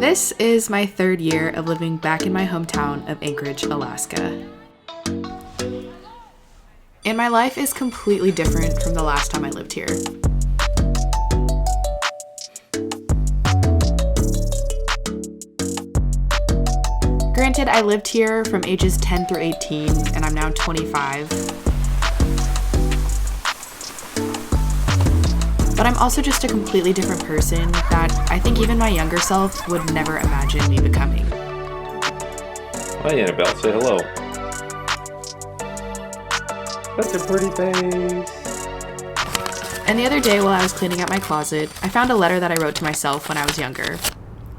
This is my third year of living back in my hometown of Anchorage, Alaska. And my life is completely different from the last time I lived here. Granted, I lived here from ages 10 through 18, and I'm now 25. But I'm also just a completely different person that I think even my younger self would never imagine me becoming. Hi, Annabelle. Say hello. That's a pretty face. And the other day while I was cleaning out my closet, I found a letter that I wrote to myself when I was younger.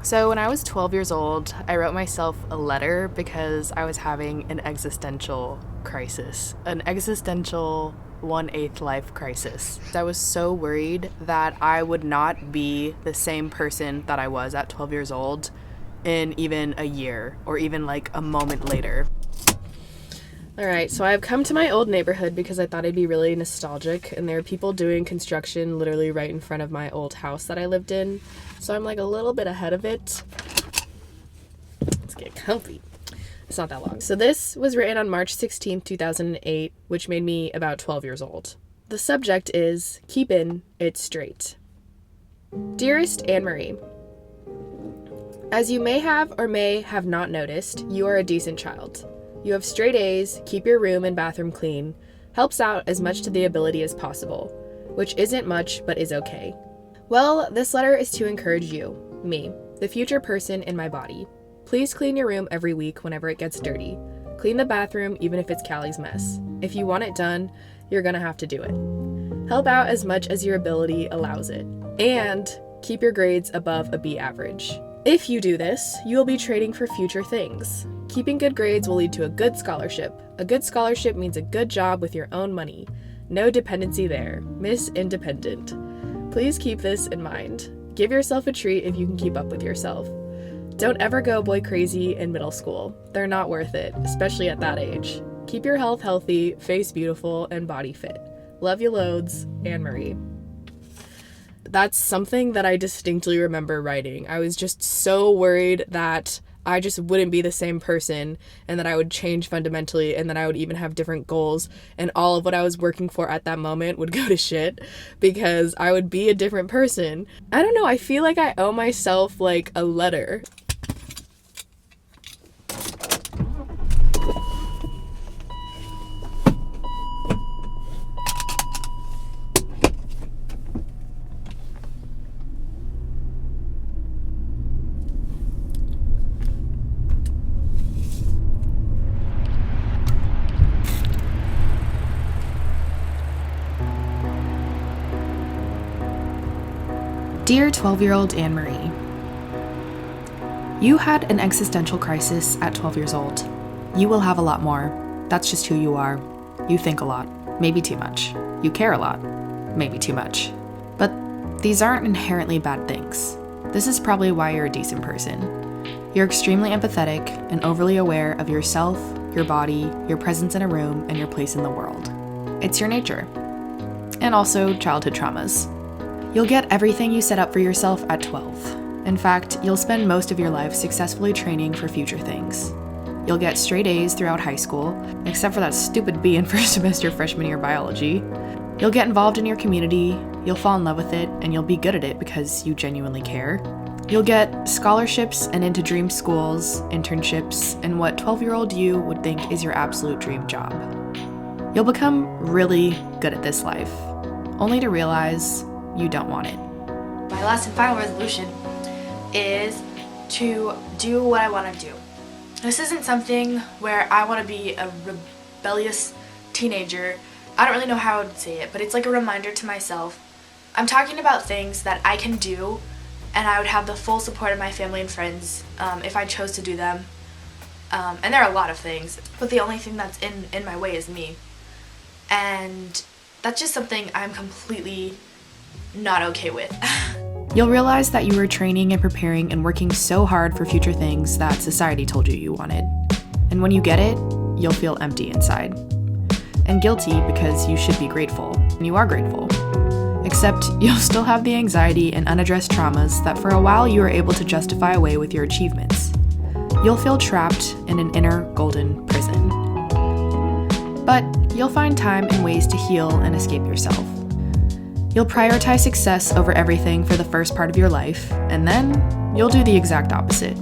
So when I was 12 years old, I wrote myself a letter because I was having an existential crisis. An existential 1/8 life crisis. I was so worried that I would not be the same person that I was at 12 years old in even a year or even like a moment later. Alright, so I've come to my old neighborhood because I thought it'd be really nostalgic, and there are people doing construction literally right in front of my old house that I lived in. So I'm like a little bit ahead of it. Let's get comfy. It's not that long. So this was written on March 16th, 2008, which made me about 12 years old. The subject is, keepin' it straight. Dearest Anne-Marie, as you may have or may have not noticed, you are a decent child. You have straight A's, keep your room and bathroom clean, helps out as much to the ability as possible, which isn't much but is okay. Well, this letter is to encourage you, me, the future person in my body. Please clean your room every week whenever it gets dirty. Clean the bathroom even if it's Callie's mess. If you want it done, you're gonna have to do it. Help out as much as your ability allows it. And keep your grades above a B average. If you do this, you will be trading for future things. Keeping good grades will lead to a good scholarship. A good scholarship means a good job with your own money. No dependency there. Miss Independent. Please keep this in mind. Give yourself a treat if you can keep up with yourself. Don't ever go boy crazy in middle school. They're not worth it, especially at that age. Keep your health healthy, face beautiful, and body fit. Love you loads, Anne-Marie. That's something that I distinctly remember writing. I was just so worried that I just wouldn't be the same person, and that I would change fundamentally, and that I would even have different goals, and all of what I was working for at that moment would go to shit because I would be a different person. I don't know, I feel like I owe myself like a letter. Dear 12-year-old Anne-Marie, you had an existential crisis at 12 years old. You will have a lot more. That's just who you are. You think a lot, maybe too much. You care a lot, maybe too much. But these aren't inherently bad things. This is probably why you're a decent person. You're extremely empathetic and overly aware of yourself, your body, your presence in a room, and your place in the world. It's your nature. And also childhood traumas. You'll get everything you set up for yourself at 12. In fact, you'll spend most of your life successfully training for future things. You'll get straight A's throughout high school, except for that stupid B in first semester freshman year biology. You'll get involved in your community, you'll fall in love with it, and you'll be good at it because you genuinely care. You'll get scholarships and into dream schools, internships, and what 12-year-old you would think is your absolute dream job. You'll become really good at this life, only to realize you don't want it. My last and final resolution is to do what I want to do. This isn't something where I want to be a rebellious teenager. I don't really know how I would say it, but it's like a reminder to myself. I'm talking about things that I can do, and I would have the full support of my family and friends if I chose to do them. And there are a lot of things, but the only thing that's in my way is me. And that's just something I'm completely not okay with. You'll realize that you were training and preparing and working so hard for future things that society told you you wanted. And when you get it, you'll feel empty inside. And guilty because you should be grateful. And you are grateful. except you'll still have the anxiety and unaddressed traumas that for a while you were able to justify away with your achievements. You'll feel trapped in an inner golden prison. But you'll find time and ways to heal and escape yourself. You'll prioritize success over everything for the first part of your life, and then you'll do the exact opposite,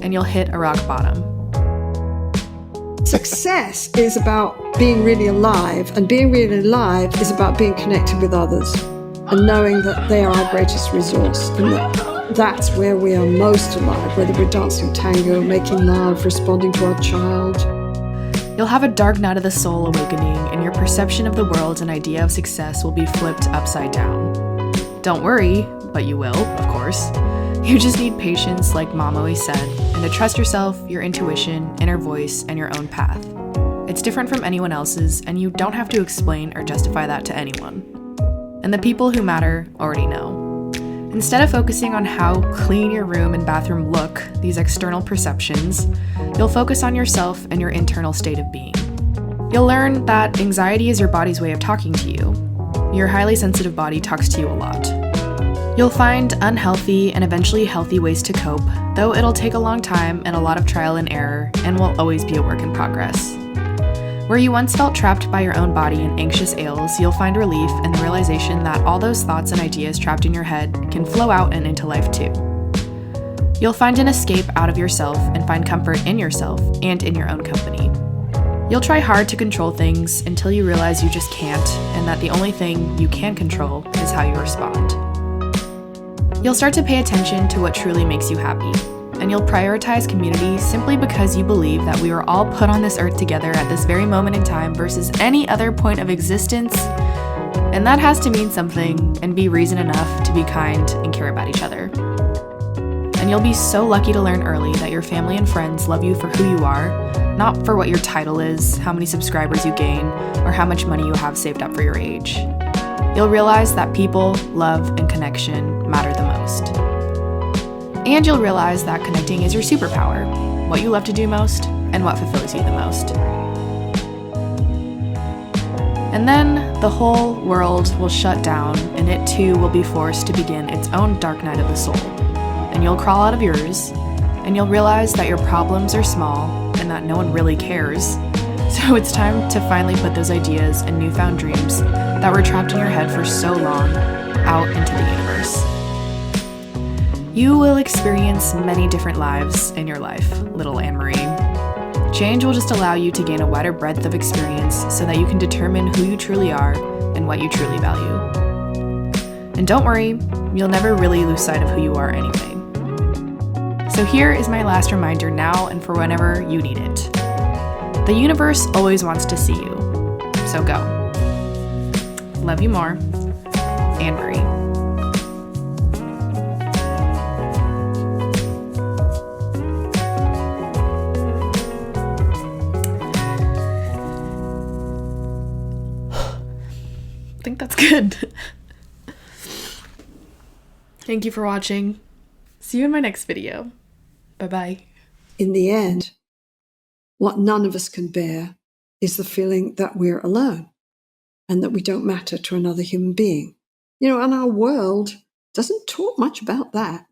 and you'll hit a rock bottom. Success is about being really alive, and being really alive is about being connected with others and knowing that they are our greatest resource, and that's where we are most alive, whether we're dancing tango, making love, responding to our child. You'll have a dark night of the soul awakening, and your perception of the world and idea of success will be flipped upside down. Don't worry, but you will, of course. You just need patience, like Mom always said, and to trust yourself, your intuition, inner voice, and your own path. It's different from anyone else's, and you don't have to explain or justify that to anyone. And the people who matter already know. Instead of focusing on how clean your room and bathroom look, these external perceptions, you'll focus on yourself and your internal state of being. You'll learn that anxiety is your body's way of talking to you. Your highly sensitive body talks to you a lot. You'll find unhealthy and eventually healthy ways to cope, though it'll take a long time and a lot of trial and error, and will always be a work in progress. Where you once felt trapped by your own body and anxious ails, you'll find relief in the realization that all those thoughts and ideas trapped in your head can flow out and into life too. You'll find an escape out of yourself and find comfort in yourself and in your own company. You'll try hard to control things until you realize you just can't, and that the only thing you can control is how you respond. You'll start to pay attention to what truly makes you happy, and you'll prioritize community simply because you believe that we were all put on this earth together at this very moment in time versus any other point of existence, and that has to mean something and be reason enough to be kind and care about each other. And you'll be so lucky to learn early that your family and friends love you for who you are, not for what your title is, how many subscribers you gain, or how much money you have saved up for your age. You'll realize that people, love, and connection matter the most. And you'll realize that connecting is your superpower, what you love to do most, and what fulfills you the most. And then the whole world will shut down, and it too will be forced to begin its own dark night of the soul. And you'll crawl out of yours, and you'll realize that your problems are small, and that no one really cares. So it's time to finally put those ideas and newfound dreams that were trapped in your head for so long out into the universe. You will experience many different lives in your life, little Anne-Marie. Change will just allow you to gain a wider breadth of experience so that you can determine who you truly are and what you truly value. And don't worry, you'll never really lose sight of who you are anyway. So here is my last reminder now and for whenever you need it. The universe always wants to see you, so go. Love you more, Anne-Marie. I think that's good. Thank you for watching. See you in my next video. Bye-bye. In the end, what none of us can bear is the feeling that we're alone and that we don't matter to another human being. And our world doesn't talk much about that.